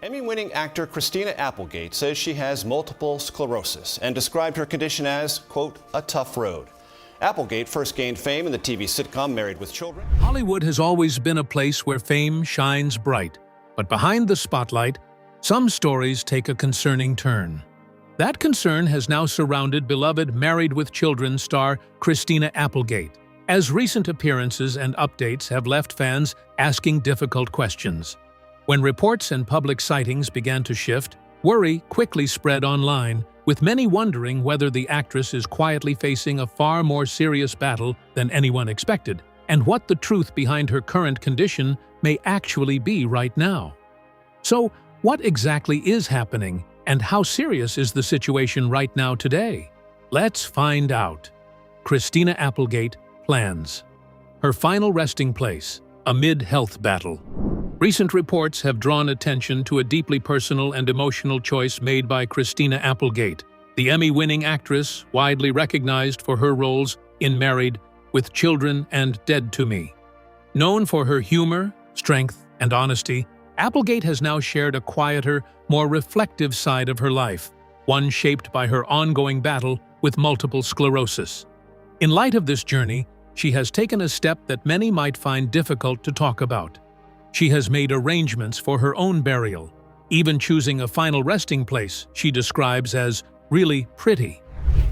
Emmy-winning actor Christina Applegate says she has multiple sclerosis and described her condition as, quote, a tough road. Applegate first gained fame in the TV sitcom Married with Children. Hollywood has always been a place where fame shines bright, but behind the spotlight, some stories take a concerning turn. That concern has now surrounded beloved Married with Children star Christina Applegate, as recent appearances and updates have left fans asking difficult questions. When reports and public sightings began to shift, worry quickly spread online, with many wondering whether the actress is quietly facing a far more serious battle than anyone expected, and what the truth behind her current condition may actually be right now. So, what exactly is happening, and how serious is the situation right now today? Let's find out. Christina Applegate plans her final resting place amid health battle. Recent reports have drawn attention to a deeply personal and emotional choice made by Christina Applegate, the Emmy-winning actress widely recognized for her roles in Married with Children and Dead to Me. Known for her humor, strength, and honesty, Applegate has now shared a quieter, more reflective side of her life, one shaped by her ongoing battle with multiple sclerosis. In light of this journey, she has taken a step that many might find difficult to talk about. She has made arrangements for her own burial, even choosing a final resting place she describes as really pretty.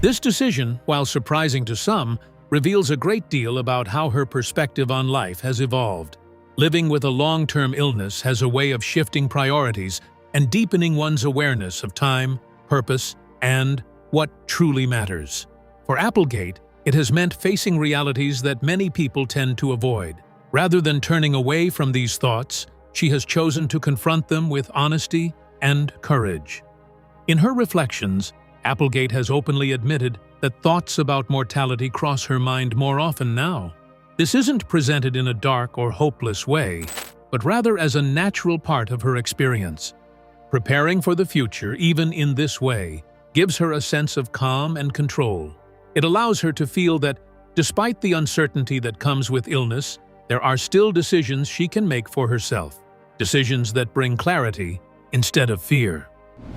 This decision, while surprising to some, reveals a great deal about how her perspective on life has evolved. Living with a long-term illness has a way of shifting priorities and deepening one's awareness of time, purpose, and what truly matters. For Applegate, it has meant facing realities that many people tend to avoid. Rather than turning away from these thoughts, she has chosen to confront them with honesty and courage. In her reflections, Applegate has openly admitted that thoughts about mortality cross her mind more often now. This isn't presented in a dark or hopeless way, but rather as a natural part of her experience. Preparing for the future, even in this way, gives her a sense of calm and control. It allows her to feel that, despite the uncertainty that comes with illness, there are still decisions she can make for herself, decisions that bring clarity instead of fear.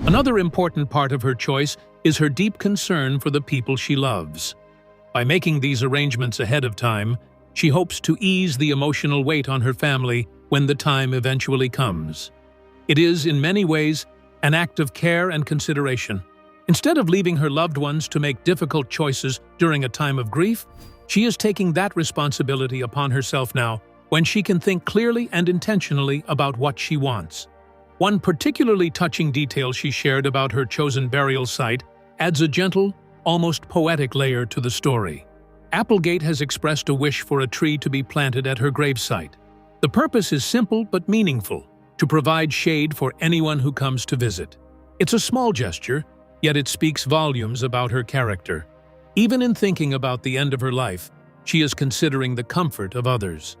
Another important part of her choice is her deep concern for the people she loves. By making these arrangements ahead of time, she hopes to ease the emotional weight on her family when the time eventually comes. It is, in many ways, an act of care and consideration. Instead of leaving her loved ones to make difficult choices during a time of grief, she is taking that responsibility upon herself now, when she can think clearly and intentionally about what she wants. One particularly touching detail she shared about her chosen burial site adds a gentle, almost poetic layer to the story. Applegate has expressed a wish for a tree to be planted at her gravesite. The purpose is simple but meaningful, to provide shade for anyone who comes to visit. It's a small gesture, yet it speaks volumes about her character. Even in thinking about the end of her life, she is considering the comfort of others.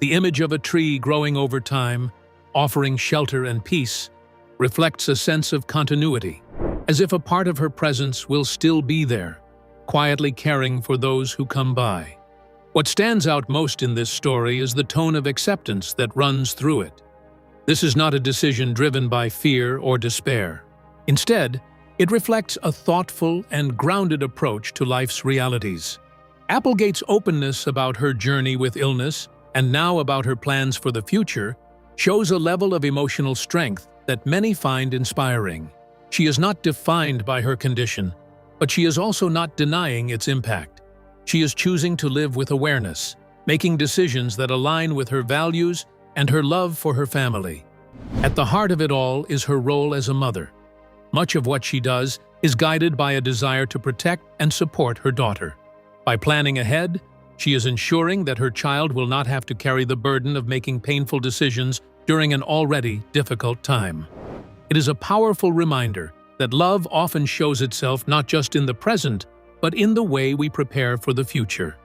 The image of a tree growing over time, offering shelter and peace, reflects a sense of continuity, as if a part of her presence will still be there, quietly caring for those who come by. What stands out most in this story is the tone of acceptance that runs through it. This is not a decision driven by fear or despair. Instead, it reflects a thoughtful and grounded approach to life's realities. Applegate's openness about her journey with illness, and now about her plans for the future, shows a level of emotional strength that many find inspiring. She is not defined by her condition, but she is also not denying its impact. She is choosing to live with awareness, making decisions that align with her values and her love for her family. At the heart of it all is her role as a mother. Much of what she does is guided by a desire to protect and support her daughter. By planning ahead, she is ensuring that her child will not have to carry the burden of making painful decisions during an already difficult time. It is a powerful reminder that love often shows itself not just in the present, but in the way we prepare for the future.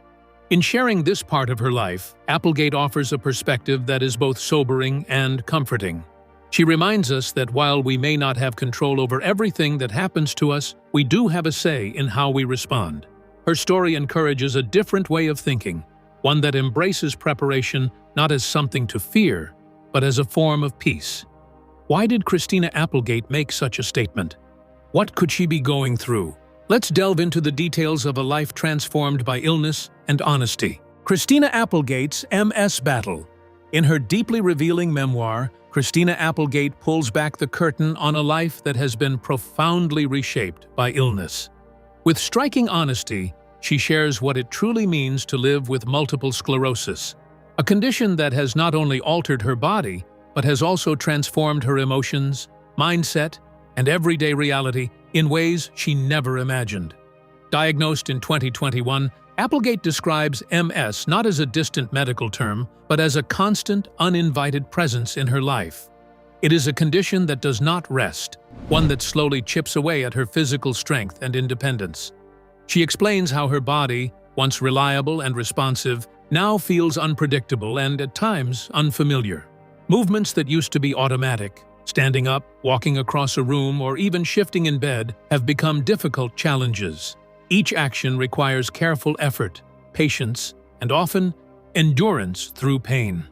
In sharing this part of her life, Applegate offers a perspective that is both sobering and comforting. She reminds us that while we may not have control over everything that happens to us, we do have a say in how we respond. Her story encourages a different way of thinking, one that embraces preparation not as something to fear, but as a form of peace. Why did Christina Applegate make such a statement? What could she be going through? Let's delve into the details of a life transformed by illness and honesty. Christina Applegate's MS battle. In her deeply revealing memoir, Christina Applegate pulls back the curtain on a life that has been profoundly reshaped by illness. With striking honesty, she shares what it truly means to live with multiple sclerosis, a condition that has not only altered her body, but has also transformed her emotions, mindset, and everyday reality in ways she never imagined. Diagnosed in 2021, Applegate describes MS not as a distant medical term, but as a constant, uninvited presence in her life. It is a condition that does not rest, one that slowly chips away at her physical strength and independence. She explains how her body, once reliable and responsive, now feels unpredictable and, at times, unfamiliar. Movements that used to be automatic, standing up, walking across a room, or even shifting in bed, have become difficult challenges. Each action requires careful effort, patience, and often endurance through pain.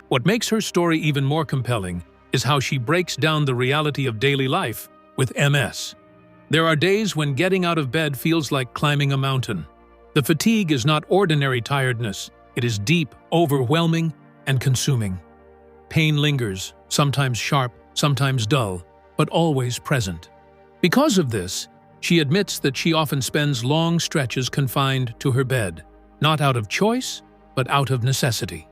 What makes her story even more compelling is how she breaks down the reality of daily life with MS. There are days when getting out of bed feels like climbing a mountain. The fatigue is not ordinary tiredness, it is deep, overwhelming, and consuming. Pain lingers, sometimes sharp, sometimes dull, but always present. Because of this, she admits that she often spends long stretches confined to her bed, not out of choice, but out of necessity.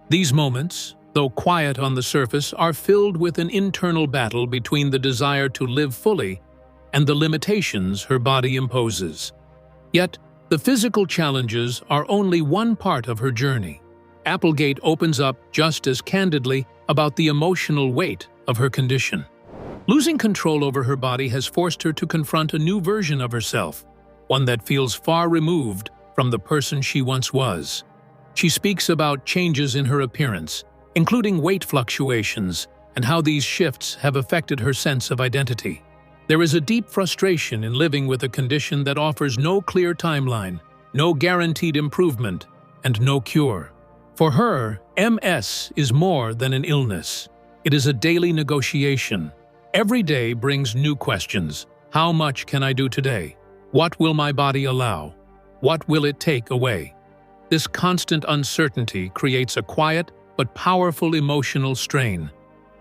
These moments, though quiet on the surface, are filled with an internal battle between the desire to live fully and the limitations her body imposes. Yet, the physical challenges are only one part of her journey. Applegate opens up just as candidly about the emotional weight of her condition. Losing control over her body has forced her to confront a new version of herself, one that feels far removed from the person she once was. She speaks about changes in her appearance, including weight fluctuations, and how these shifts have affected her sense of identity. There is a deep frustration in living with a condition that offers no clear timeline, no guaranteed improvement, and no cure. For her, MS is more than an illness. It is a daily negotiation. Every day brings new questions. How much can I do today? What will my body allow? What will it take away? This constant uncertainty creates a quiet but powerful emotional strain.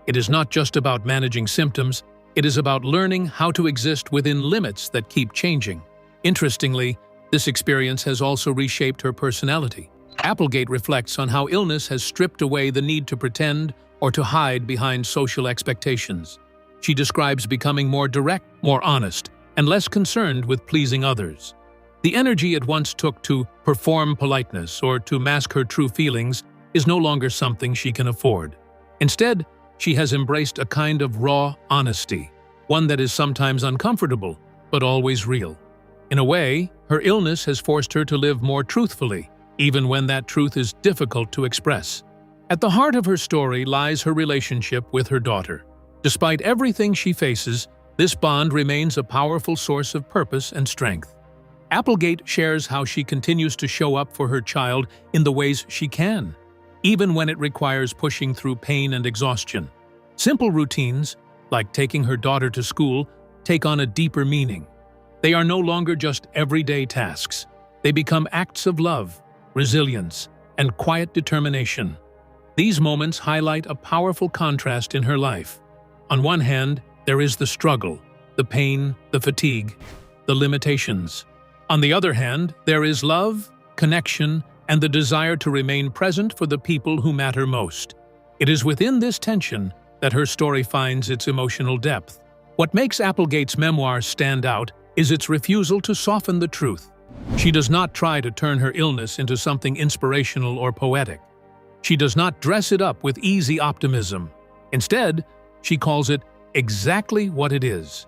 It is not just about managing symptoms, it is about learning how to exist within limits that keep changing. Interestingly, this experience has also reshaped her personality. Applegate reflects on how illness has stripped away the need to pretend or to hide behind social expectations. She describes becoming more direct, more honest, and less concerned with pleasing others. The energy it once took to perform politeness or to mask her true feelings is no longer something she can afford. Instead, she has embraced a kind of raw honesty, one that is sometimes uncomfortable, but always real. In a way, her illness has forced her to live more truthfully, even when that truth is difficult to express. At the heart of her story lies her relationship with her daughter. Despite everything she faces, this bond remains a powerful source of purpose and strength. Applegate shares how she continues to show up for her child in the ways she can, even when it requires pushing through pain and exhaustion. Simple routines, like taking her daughter to school, take on a deeper meaning. They are no longer just everyday tasks. They become acts of love, resilience, and quiet determination. These moments highlight a powerful contrast in her life. On one hand, there is the struggle, the pain, the fatigue, the limitations. On the other hand, there is love, connection, and the desire to remain present for the people who matter most. It is within this tension that her story finds its emotional depth. What makes Applegate's memoir stand out is its refusal to soften the truth. She does not try to turn her illness into something inspirational or poetic. She does not dress it up with easy optimism. Instead, she calls it exactly what it is: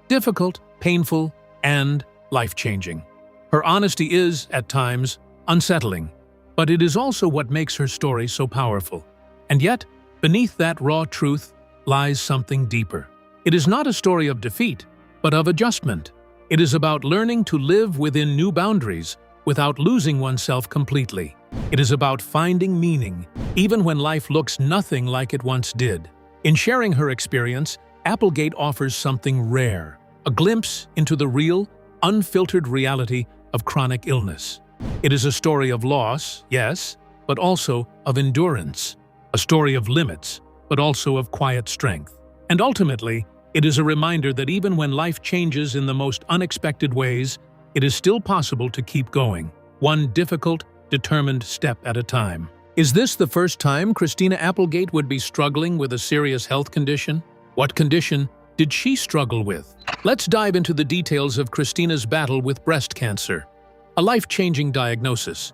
difficult, painful, and life-changing. Her honesty is, at times, unsettling, but it is also what makes her story so powerful. And yet, beneath that raw truth lies something deeper. It is not a story of defeat, but of adjustment. It is about learning to live within new boundaries without losing oneself completely. It is about finding meaning, even when life looks nothing like it once did. In sharing her experience, Applegate offers something rare, a glimpse into the real, unfiltered reality of chronic illness. It is a story of loss, yes, but also of endurance, a story of limits, but also of quiet strength. And ultimately, it is a reminder that even when life changes in the most unexpected ways, it is still possible to keep going, one difficult, determined step at a time. Is this the first time Christina Applegate would be struggling with a serious health condition? What condition did she struggle with? Let's dive into the details of Christina's battle with breast cancer, a life-changing diagnosis.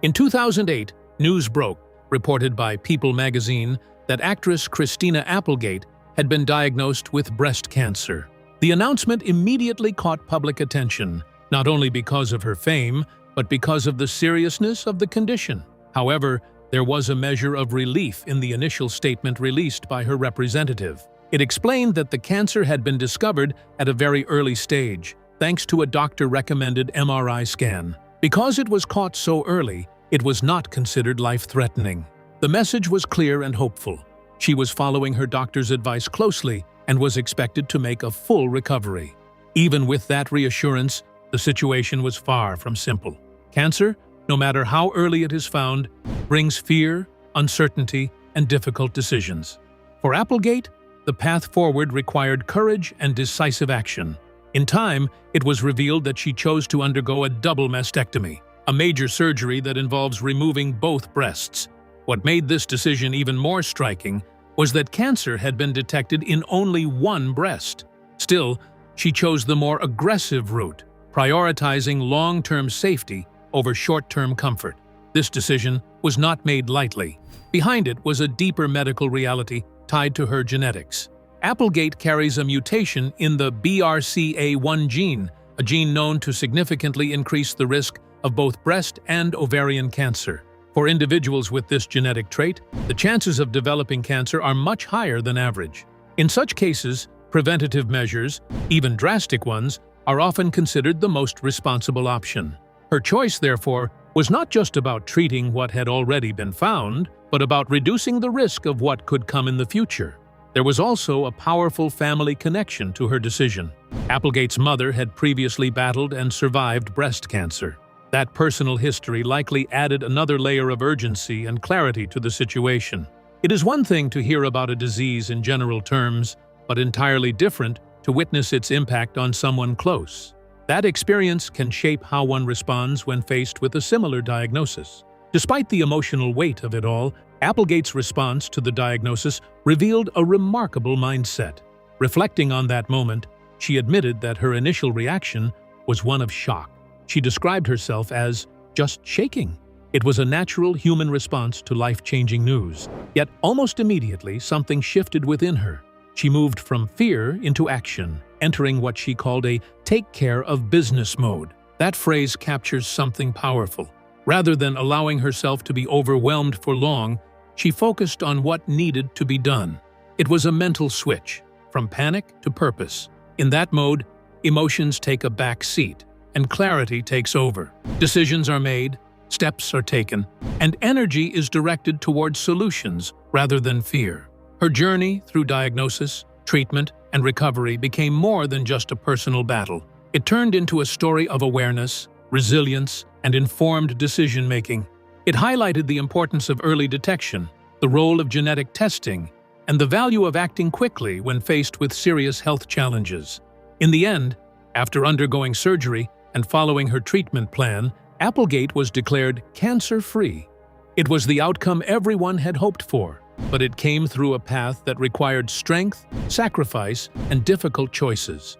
In 2008, news broke, reported by People magazine, that actress Christina Applegate had been diagnosed with breast cancer. The announcement immediately caught public attention, not only because of her fame, but because of the seriousness of the condition. However, there was a measure of relief in the initial statement released by her representative. It explained that the cancer had been discovered at a very early stage, thanks to a doctor-recommended MRI scan. Because it was caught so early, it was not considered life-threatening. The message was clear and hopeful. She was following her doctor's advice closely and was expected to make a full recovery. Even with that reassurance, the situation was far from simple. Cancer, no matter how early it is found, brings fear, uncertainty, and difficult decisions. For Applegate, the path forward required courage and decisive action. In time, it was revealed that she chose to undergo a double mastectomy, a major surgery that involves removing both breasts. What made this decision even more striking was that cancer had been detected in only one breast. Still, she chose the more aggressive route, prioritizing long-term safety over short-term comfort. This decision was not made lightly. Behind it was a deeper medical reality tied to her genetics. Applegate carries a mutation in the BRCA1 gene, a gene known to significantly increase the risk of both breast and ovarian cancer. For individuals with this genetic trait, the chances of developing cancer are much higher than average. In such cases, preventative measures, even drastic ones, are often considered the most responsible option. Her choice, therefore, was not just about treating what had already been found, but about reducing the risk of what could come in the future. There was also a powerful family connection to her decision. Applegate's mother had previously battled and survived breast cancer. That personal history likely added another layer of urgency and clarity to the situation. It is one thing to hear about a disease in general terms, but entirely different to witness its impact on someone close. That experience can shape how one responds when faced with a similar diagnosis. Despite the emotional weight of it all, Applegate's response to the diagnosis revealed a remarkable mindset. Reflecting on that moment, she admitted that her initial reaction was one of shock. She described herself as just shaking. It was a natural human response to life-changing news. Yet almost immediately, something shifted within her. She moved from fear into action, entering what she called a take care of business mode. That phrase captures something powerful. Rather than allowing herself to be overwhelmed for long, she focused on what needed to be done. It was a mental switch, from panic to purpose. In that mode, emotions take a back seat, and clarity takes over. Decisions are made, steps are taken, and energy is directed towards solutions rather than fear. Her journey through diagnosis, treatment, and recovery became more than just a personal battle. It turned into a story of awareness, resilience, and informed decision-making. It highlighted the importance of early detection, the role of genetic testing, and the value of acting quickly when faced with serious health challenges. In the end, after undergoing surgery and following her treatment plan, Applegate was declared cancer-free. It was the outcome everyone had hoped for, but it came through a path that required strength, sacrifice, and difficult choices.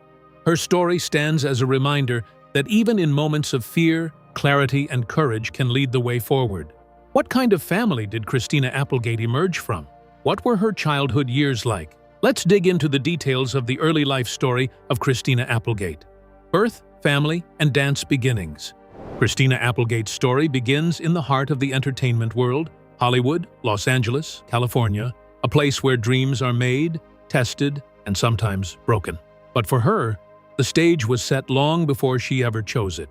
Her story stands as a reminder that even in moments of fear, clarity, and courage can lead the way forward. What kind of family did Christina Applegate emerge from? What were her childhood years like? Let's dig into the details of the early life story of Christina Applegate. Birth, family, and dance beginnings. Christina Applegate's story begins in the heart of the entertainment world, Hollywood, Los Angeles, California, a place where dreams are made, tested, and sometimes broken. But for her, the stage was set long before she ever chose it.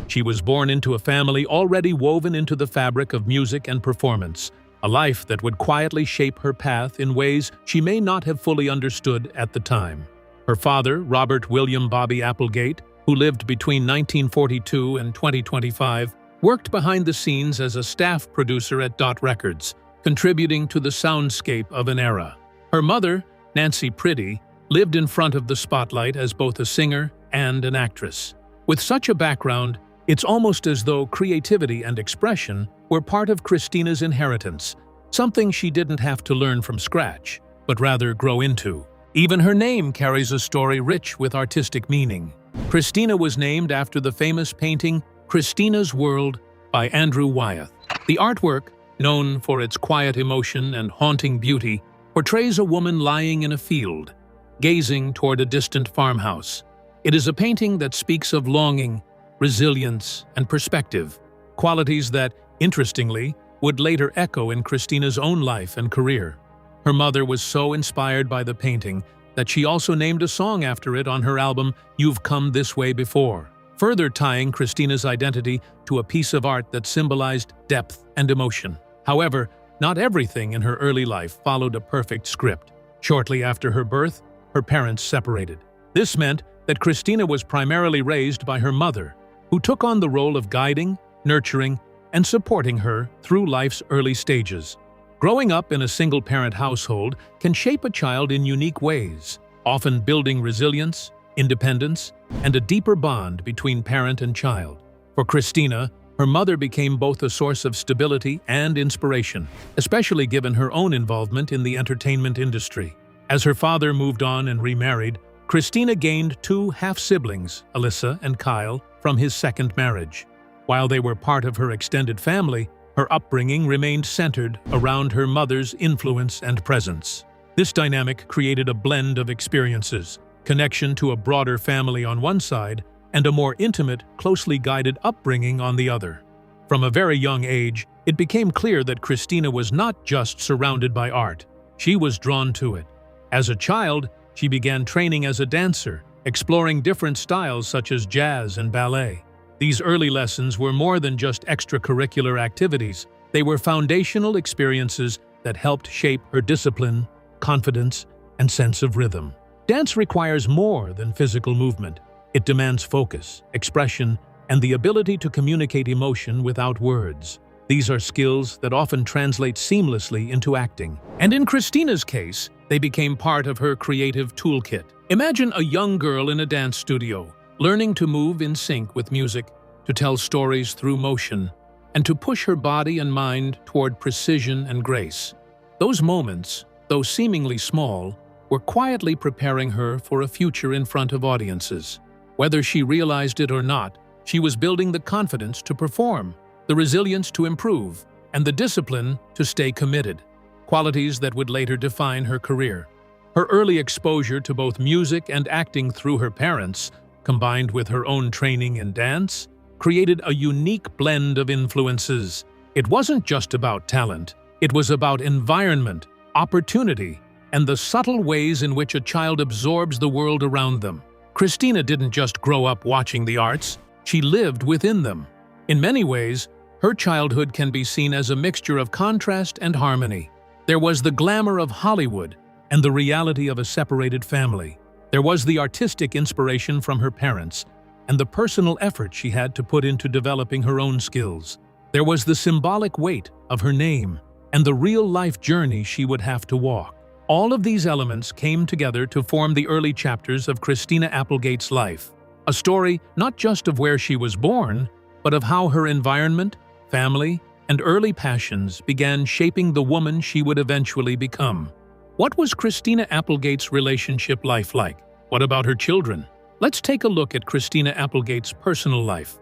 She was born into a family already woven into the fabric of music and performance, a life that would quietly shape her path in ways she may not have fully understood at the time. Her father, Robert William Bobby Applegate, who lived between 1942 and 2025, worked behind the scenes as a staff producer at Dot Records, contributing to the soundscape of an era. Her mother, Nancy Pretty, lived in front of the spotlight as both a singer and an actress. With such a background, it's almost as though creativity and expression were part of Christina's inheritance, something she didn't have to learn from scratch, but rather grow into. Even her name carries a story rich with artistic meaning. Christina was named after the famous painting Christina's World by Andrew Wyeth. The artwork, known for its quiet emotion and haunting beauty, portrays a woman lying in a field, gazing toward a distant farmhouse. It is a painting that speaks of longing, resilience, and perspective, qualities that, interestingly, would later echo in Christina's own life and career. Her mother was so inspired by the painting that she also named a song after it on her album You've Come This Way Before, further tying Christina's identity to a piece of art that symbolized depth and emotion. However, not everything in her early life followed a perfect script. Shortly after her birth, her parents separated. This meant that Christina was primarily raised by her mother, who took on the role of guiding, nurturing, and supporting her through life's early stages. Growing up in a single-parent household can shape a child in unique ways, often building resilience, independence, and a deeper bond between parent and child. For Christina, her mother became both a source of stability and inspiration, especially given her own involvement in the entertainment industry. As her father moved on and remarried, Christina gained two half-siblings, Alyssa and Kyle, from his second marriage. While they were part of her extended family, her upbringing remained centered around her mother's influence and presence. This dynamic created a blend of experiences, connection to a broader family on one side, and a more intimate, closely guided upbringing on the other. From a very young age, it became clear that Christina was not just surrounded by art. She was drawn to it. As a child, she began training as a dancer, exploring different styles such as jazz and ballet. These early lessons were more than just extracurricular activities. They were foundational experiences that helped shape her discipline, confidence, and sense of rhythm. Dance requires more than physical movement. It demands focus, expression, and the ability to communicate emotion without words. These are skills that often translate seamlessly into acting. And in Christina's case, they became part of her creative toolkit. Imagine a young girl in a dance studio, learning to move in sync with music, to tell stories through motion, and to push her body and mind toward precision and grace. Those moments, though seemingly small, were quietly preparing her for a future in front of audiences. Whether she realized it or not, she was building the confidence to perform, the resilience to improve, and the discipline to stay committed, qualities that would later define her career. Her early exposure to both music and acting through her parents, combined with her own training in dance, created a unique blend of influences. It wasn't just about talent, it was about environment, opportunity, and the subtle ways in which a child absorbs the world around them. Christina didn't just grow up watching the arts, she lived within them. In many ways, her childhood can be seen as a mixture of contrast and harmony. There was the glamour of Hollywood and the reality of a separated family. There was the artistic inspiration from her parents and the personal effort she had to put into developing her own skills. There was the symbolic weight of her name and the real-life journey she would have to walk. All of these elements came together to form the early chapters of Christina Applegate's life, a story not just of where she was born, but of how her environment, family, and early passions began shaping the woman she would eventually become. What was Christina Applegate's relationship life like? What about her children? Let's take a look at Christina Applegate's personal life.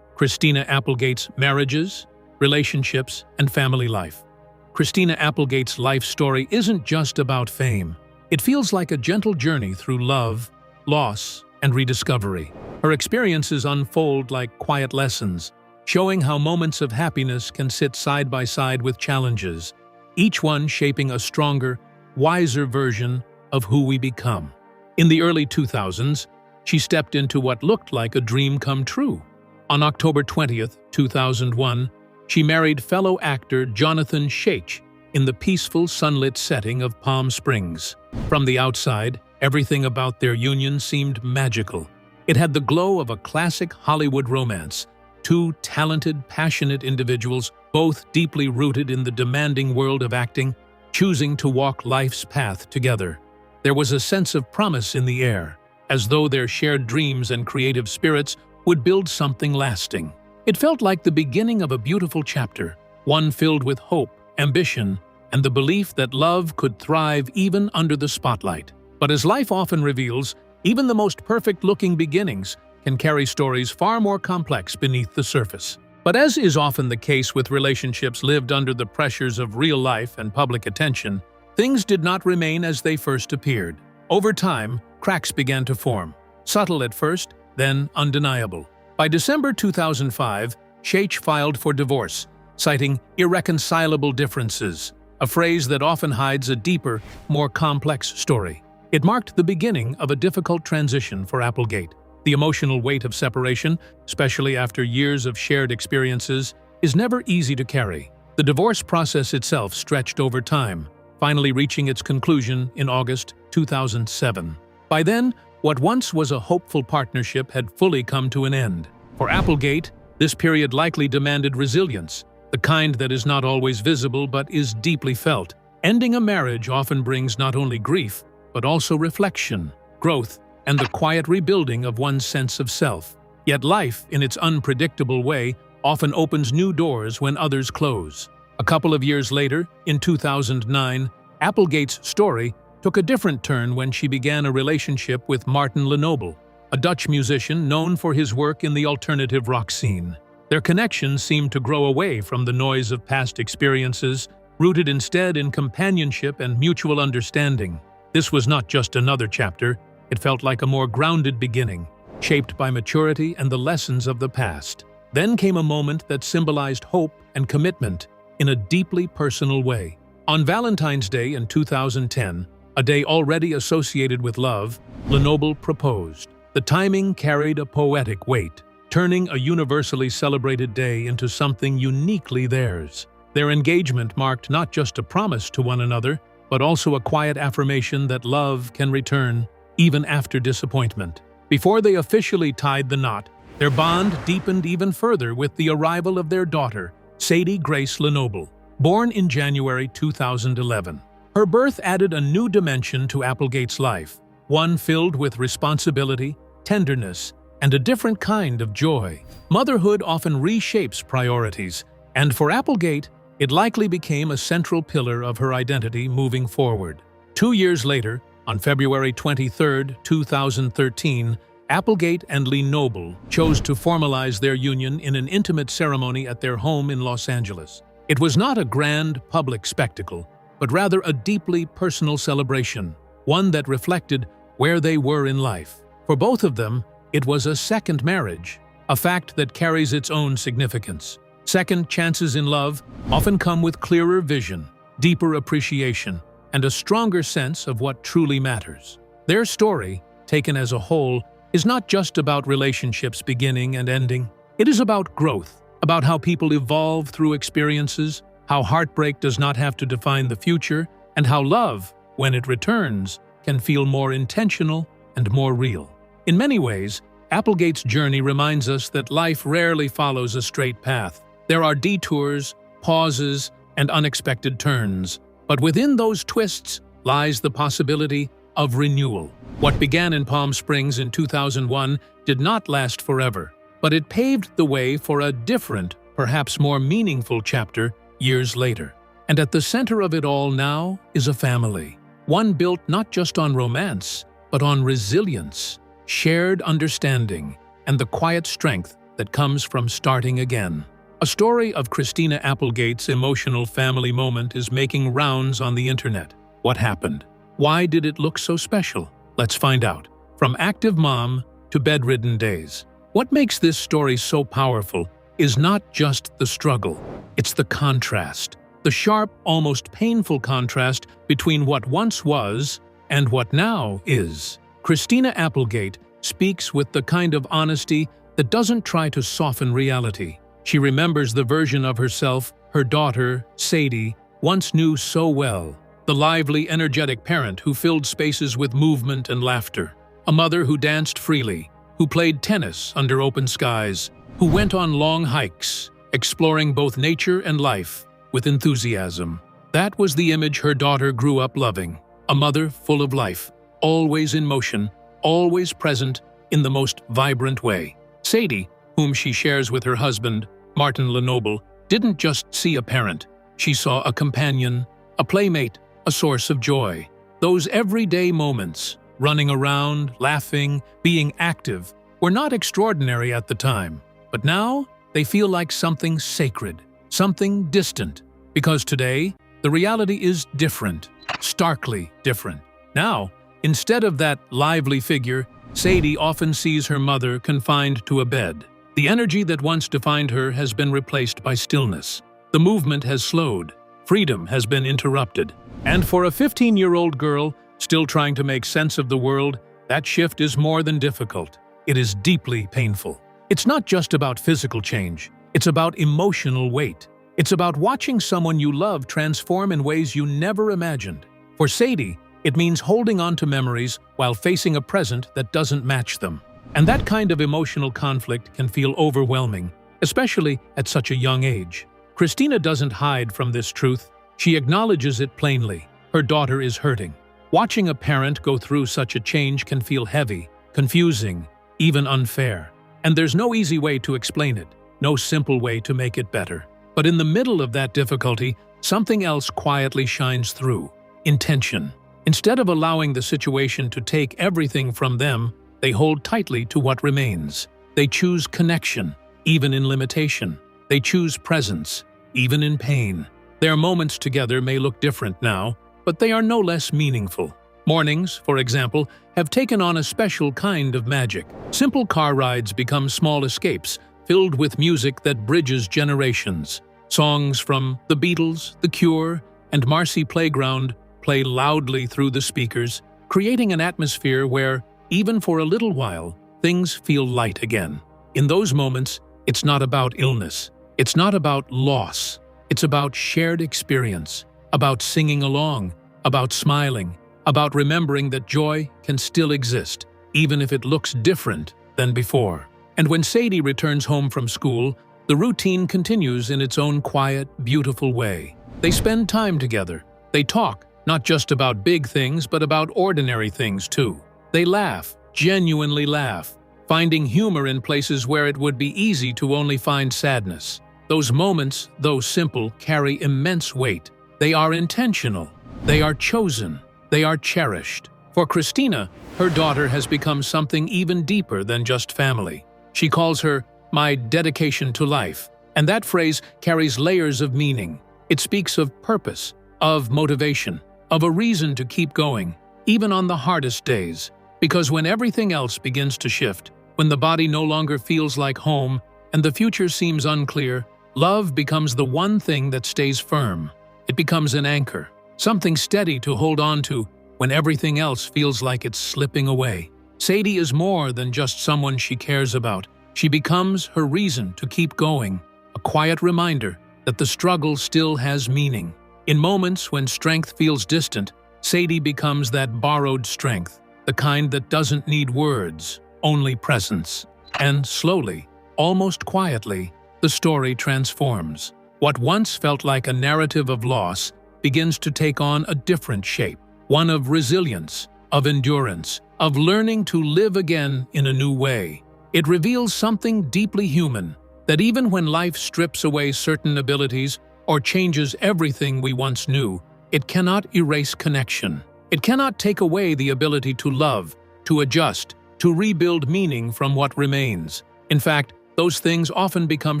Christina Applegate's marriages, relationships, and family life. Christina Applegate's life story isn't just about fame. It feels like a gentle journey through love, loss, and rediscovery. Her experiences unfold like quiet lessons, showing how moments of happiness can sit side by side with challenges, each one shaping a stronger, wiser version of who we become. In the early 2000s, she stepped into what looked like a dream come true. On October 20th, 2001, she married fellow actor Jonathan Shaich in the peaceful, sunlit setting of Palm Springs. From the outside, everything about their union seemed magical. It had the glow of a classic Hollywood romance. Two talented, passionate individuals, both deeply rooted in the demanding world of acting, choosing to walk life's path together. There was a sense of promise in the air, as though their shared dreams and creative spirits would build something lasting. It felt like the beginning of a beautiful chapter, one filled with hope, ambition, and the belief that love could thrive even under the spotlight. But as life often reveals, even the most perfect-looking beginnings can carry stories far more complex beneath the surface. But as is often the case with relationships lived under the pressures of real life and public attention, things did not remain as they first appeared. Over time, cracks began to form, subtle at first, then undeniable. By December 2005, Shaich filed for divorce, citing irreconcilable differences, a phrase that often hides a deeper, more complex story. It marked the beginning of a difficult transition for Applegate. The emotional weight of separation, especially after years of shared experiences, is never easy to carry. The divorce process itself stretched over time, finally reaching its conclusion in August 2007. By then, what once was a hopeful partnership had fully come to an end. For Applegate, this period likely demanded resilience, the kind that is not always visible but is deeply felt. Ending a marriage often brings not only grief, but also reflection, growth, and the quiet rebuilding of one's sense of self. Yet life, in its unpredictable way, often opens new doors when others close. A couple of years later, in 2009, Applegate's story took a different turn when she began a relationship with Martin Lenoble, a Dutch musician known for his work in the alternative rock scene. Their connection seemed to grow away from the noise of past experiences, rooted instead in companionship and mutual understanding. This was not just another chapter. It felt like a more grounded beginning, shaped by maturity and the lessons of the past. Then came a moment that symbolized hope and commitment in a deeply personal way. On Valentine's Day in 2010, a day already associated with love, Lenoble proposed. The timing carried a poetic weight, turning a universally celebrated day into something uniquely theirs. Their engagement marked not just a promise to one another, but also a quiet affirmation that love can return even after disappointment. Before they officially tied the knot, their bond deepened even further with the arrival of their daughter, Sadie Grace Lenoble, born in January 2011. Her birth added a new dimension to Applegate's life, one filled with responsibility, tenderness, and a different kind of joy. Motherhood often reshapes priorities, and for Applegate, it likely became a central pillar of her identity moving forward. 2 years later, on February 23, 2013, Applegate and Lenoble chose to formalize their union in an intimate ceremony at their home in Los Angeles. It was not a grand public spectacle, but rather a deeply personal celebration, one that reflected where they were in life. For both of them, it was a second marriage, a fact that carries its own significance. Second chances in love often come with clearer vision, deeper appreciation, and a stronger sense of what truly matters. Their story, taken as a whole, is not just about relationships beginning and ending. It is about growth, about how people evolve through experiences, how heartbreak does not have to define the future, and how love, when it returns, can feel more intentional and more real. In many ways, Applegate's journey reminds us that life rarely follows a straight path. There are detours, pauses, and unexpected turns. But within those twists lies the possibility of renewal. What began in Palm Springs in 2001 did not last forever, but it paved the way for a different, perhaps more meaningful chapter years later. And at the center of it all now is a family, one built not just on romance, but on resilience, shared understanding, and the quiet strength that comes from starting again. A story of Christina Applegate's emotional family moment is making rounds on the internet. What happened? Why did it look so special? Let's find out. From active mom to bedridden days. What makes this story so powerful is not just the struggle, it's the contrast. The sharp, almost painful contrast between what once was and what now is. Christina Applegate speaks with the kind of honesty that doesn't try to soften reality. She remembers the version of herself, her daughter, Sadie, once knew so well. The lively, energetic parent who filled spaces with movement and laughter. A mother who danced freely, who played tennis under open skies, who went on long hikes, exploring both nature and life with enthusiasm. That was the image her daughter grew up loving. A mother full of life, always in motion, always present in the most vibrant way. Sadie, whom she shares with her husband, Martin Lenoble, didn't just see a parent. She saw a companion, a playmate, a source of joy. Those everyday moments, running around, laughing, being active, were not extraordinary at the time. But now, they feel like something sacred, something distant. Because today, the reality is different, starkly different. Now, instead of that lively figure, Sadie often sees her mother confined to a bed. The energy that once defined her has been replaced by stillness. The movement has slowed. Freedom has been interrupted. And for a 15-year-old girl still trying to make sense of the world, that shift is more than difficult. It is deeply painful. It's not just about physical change. It's about emotional weight. It's about watching someone you love transform in ways you never imagined. For Sadie, it means holding on to memories while facing a present that doesn't match them. And that kind of emotional conflict can feel overwhelming, especially at such a young age. Christina doesn't hide from this truth. She acknowledges it plainly. Her daughter is hurting. Watching a parent go through such a change can feel heavy, confusing, even unfair. And there's no easy way to explain it, no simple way to make it better. But in the middle of that difficulty, something else quietly shines through: intention. Instead of allowing the situation to take everything from them, they hold tightly to what remains. They choose connection, even in limitation. They choose presence, even in pain. Their moments together may look different now, but they are no less meaningful. Mornings, for example, have taken on a special kind of magic. Simple car rides become small escapes, filled with music that bridges generations. Songs from The Beatles, The Cure, and Marcy Playground play loudly through the speakers, creating an atmosphere where, even for a little while, things feel light again. In those moments, it's not about illness. It's not about loss. It's about shared experience, about singing along, about smiling, about remembering that joy can still exist, even if it looks different than before. And when Sadie returns home from school, the routine continues in its own quiet, beautiful way. They spend time together. They talk, not just about big things, but about ordinary things too. They laugh, genuinely laugh, finding humor in places where it would be easy to only find sadness. Those moments, though simple, carry immense weight. They are intentional. They are chosen. They are cherished. For Christina, her daughter has become something even deeper than just family. She calls her "my dedication to life," and that phrase carries layers of meaning. It speaks of purpose, of motivation, of a reason to keep going, even on the hardest days. Because when everything else begins to shift, when the body no longer feels like home and the future seems unclear, love becomes the one thing that stays firm. It becomes an anchor, something steady to hold on to when everything else feels like it's slipping away. Sadie is more than just someone she cares about. She becomes her reason to keep going, a quiet reminder that the struggle still has meaning. In moments when strength feels distant, Sadie becomes that borrowed strength, the kind that doesn't need words, only presence. And slowly, almost quietly, the story transforms. What once felt like a narrative of loss begins to take on a different shape, one of resilience, of endurance, of learning to live again in a new way. It reveals something deeply human, that even when life strips away certain abilities or changes everything we once knew, it cannot erase connection. It cannot take away the ability to love, to adjust, to rebuild meaning from what remains. In fact, those things often become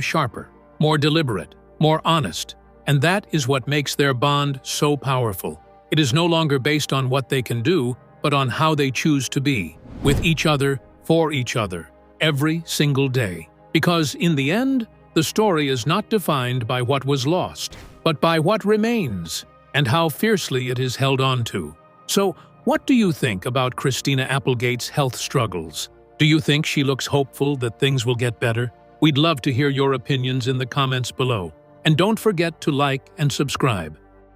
sharper, more deliberate, more honest, and that is what makes their bond so powerful. It is no longer based on what they can do, but on how they choose to be, with each other, for each other, every single day. Because in the end, the story is not defined by what was lost, but by what remains, and how fiercely it is held on to. So, what do you think about Christina Applegate's health struggles? Do you think she looks hopeful that things will get better? We'd love to hear your opinions in the comments below. And don't forget to like and subscribe.